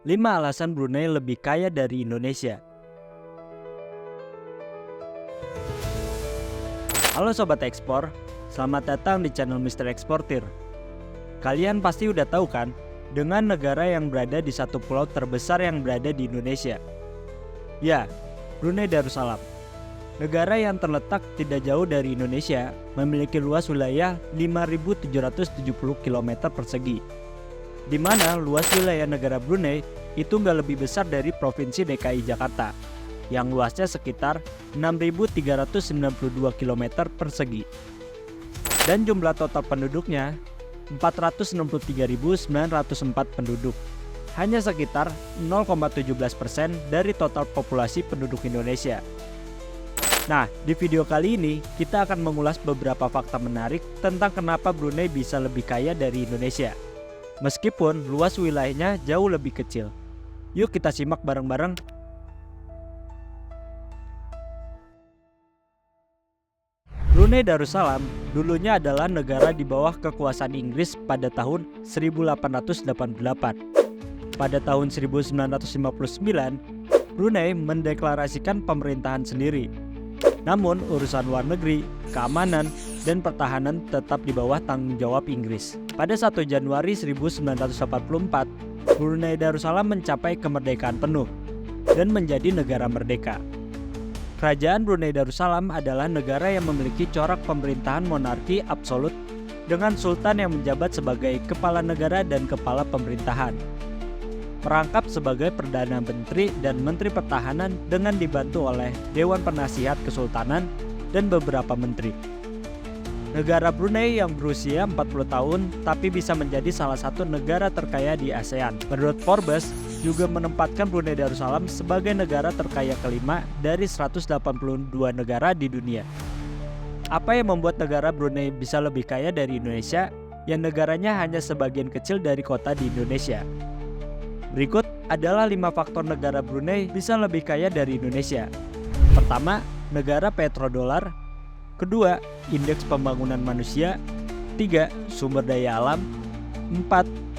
5 alasan Brunei lebih kaya dari Indonesia. Halo Sobat Ekspor, selamat datang di channel Mr. Eksportir. Kalian pasti udah tahu kan, dengan negara yang berada di satu pulau terbesar yang berada di Indonesia. Ya, Brunei Darussalam. Negara yang terletak tidak jauh dari Indonesia, memiliki luas wilayah 5.770 km persegi. Di mana luas wilayah negara Brunei itu nggak lebih besar dari Provinsi DKI Jakarta, yang luasnya sekitar 6.392 km persegi. Dan jumlah total penduduknya 463.904 penduduk, hanya sekitar 0,17% dari total populasi penduduk Indonesia. Nah, di video kali ini kita akan mengulas beberapa fakta menarik tentang kenapa Brunei bisa lebih kaya dari Indonesia, meskipun luas wilayahnya jauh lebih kecil. Yuk kita simak bareng-bareng. Brunei Darussalam dulunya adalah negara di bawah kekuasaan Inggris pada tahun 1888. Pada tahun 1959, Brunei mendeklarasikan pemerintahan sendiri. Namun urusan luar negeri, keamanan, dan pertahanan tetap di bawah tanggung jawab Inggris. Pada 1 Januari 1944, Brunei Darussalam mencapai kemerdekaan penuh dan menjadi negara merdeka. Kerajaan Brunei Darussalam adalah negara yang memiliki corak pemerintahan monarki absolut dengan sultan yang menjabat sebagai kepala negara dan kepala pemerintahan. Merangkap sebagai Perdana Menteri dan Menteri Pertahanan dengan dibantu oleh Dewan Penasihat Kesultanan dan beberapa menteri. Negara Brunei yang berusia 40 tahun tapi bisa menjadi salah satu negara terkaya di ASEAN. Menurut Forbes, juga menempatkan Brunei Darussalam sebagai negara terkaya kelima dari 182 negara di dunia. Apa yang membuat negara Brunei bisa lebih kaya dari Indonesia, yang negaranya hanya sebagian kecil dari kota di Indonesia? Berikut adalah 5 faktor negara Brunei bisa lebih kaya dari Indonesia. Pertama, negara petrodolar. Kedua, indeks pembangunan manusia. 3, sumber daya alam. 4,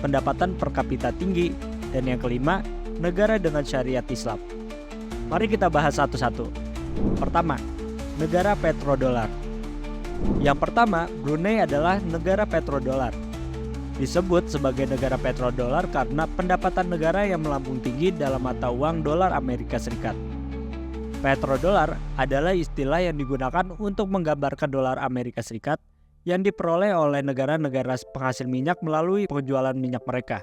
pendapatan per kapita tinggi. Dan yang kelima, negara dengan syariat Islam. Mari kita bahas satu-satu. Pertama, negara petrodolar. Yang pertama, Brunei adalah negara petrodolar. Disebut sebagai negara petrodolar karena pendapatan negara yang melambung tinggi dalam mata uang dolar Amerika Serikat. Petrodolar adalah istilah yang digunakan untuk menggambarkan dolar Amerika Serikat yang diperoleh oleh negara-negara penghasil minyak melalui penjualan minyak mereka.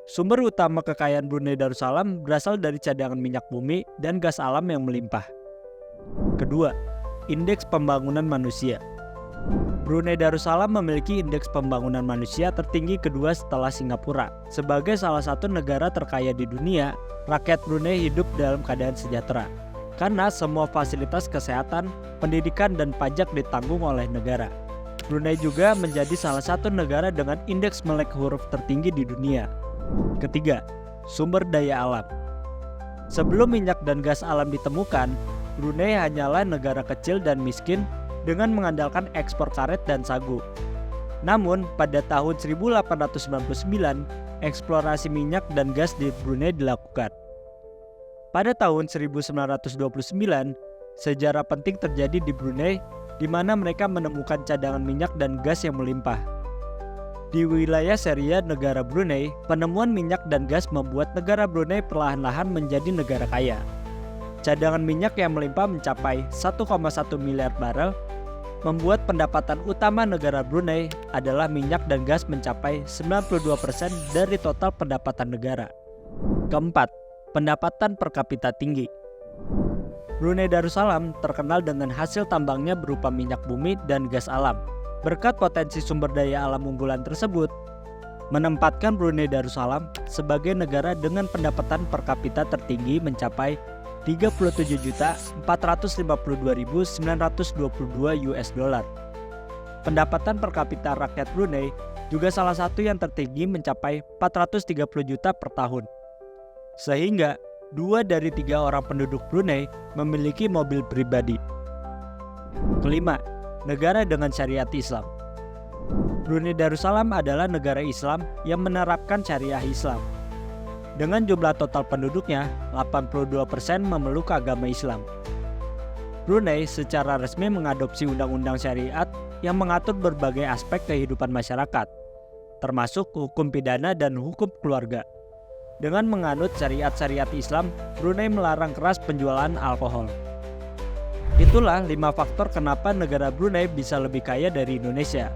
Sumber utama kekayaan Brunei Darussalam berasal dari cadangan minyak bumi dan gas alam yang melimpah. Kedua, indeks pembangunan manusia. Brunei Darussalam memiliki indeks pembangunan manusia tertinggi kedua setelah Singapura. Sebagai salah satu negara terkaya di dunia, rakyat Brunei hidup dalam keadaan sejahtera karena semua fasilitas kesehatan, pendidikan, dan pajak ditanggung oleh negara. Brunei juga menjadi salah satu negara dengan indeks melek huruf tertinggi di dunia. Ketiga, sumber daya alam. Sebelum minyak dan gas alam ditemukan, Brunei hanyalah negara kecil dan miskin dengan mengandalkan ekspor karet dan sagu. Namun, pada tahun 1899, eksplorasi minyak dan gas di Brunei dilakukan. Pada tahun 1929, sejarah penting terjadi di Brunei, di mana mereka menemukan cadangan minyak dan gas yang melimpah. Di wilayah Syariah negara Brunei, penemuan minyak dan gas membuat negara Brunei perlahan-lahan menjadi negara kaya. Cadangan minyak yang melimpah mencapai 1,1 miliar barel, membuat pendapatan utama negara Brunei adalah minyak dan gas mencapai 92% dari total pendapatan negara. Keempat, pendapatan per kapita tinggi. Brunei Darussalam terkenal dengan hasil tambangnya berupa minyak bumi dan gas alam. Berkat potensi sumber daya alam unggulan tersebut, menempatkan Brunei Darussalam sebagai negara dengan pendapatan per kapita tertinggi mencapai 37.452.922 US dollar. Pendapatan per kapita rakyat Brunei juga salah satu yang tertinggi mencapai 430 juta per tahun. Sehingga 2 dari 3 orang penduduk Brunei memiliki mobil pribadi. Kelima, negara dengan syariat Islam. Brunei Darussalam adalah negara Islam yang menerapkan syariah Islam. Dengan jumlah total penduduknya, 82% memeluk agama Islam. Brunei secara resmi mengadopsi undang-undang syariat yang mengatur berbagai aspek kehidupan masyarakat, termasuk hukum pidana dan hukum keluarga. Dengan menganut syariat-syariat Islam, Brunei melarang keras penjualan alkohol. Itulah 5 faktor kenapa negara Brunei bisa lebih kaya dari Indonesia.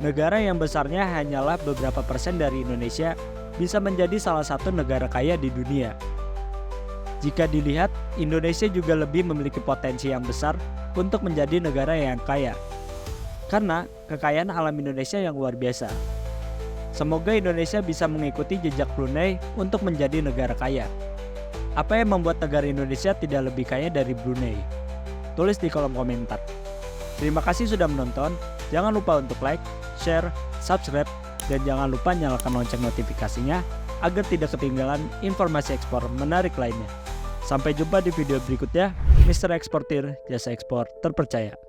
Negara yang besarnya hanyalah beberapa persen dari Indonesia bisa menjadi salah satu negara kaya di dunia. Jika dilihat, Indonesia juga lebih memiliki potensi yang besar untuk menjadi negara yang kaya, karena kekayaan alam Indonesia yang luar biasa. Semoga Indonesia bisa mengikuti jejak Brunei untuk menjadi negara kaya. Apa yang membuat negara Indonesia tidak lebih kaya dari Brunei? Tulis di kolom komentar. Terima kasih sudah menonton. Jangan lupa untuk like, share, subscribe, dan jangan lupa nyalakan lonceng notifikasinya agar tidak ketinggalan informasi ekspor menarik lainnya. Sampai jumpa di video berikutnya. Mr. Eksportir, jasa ekspor terpercaya.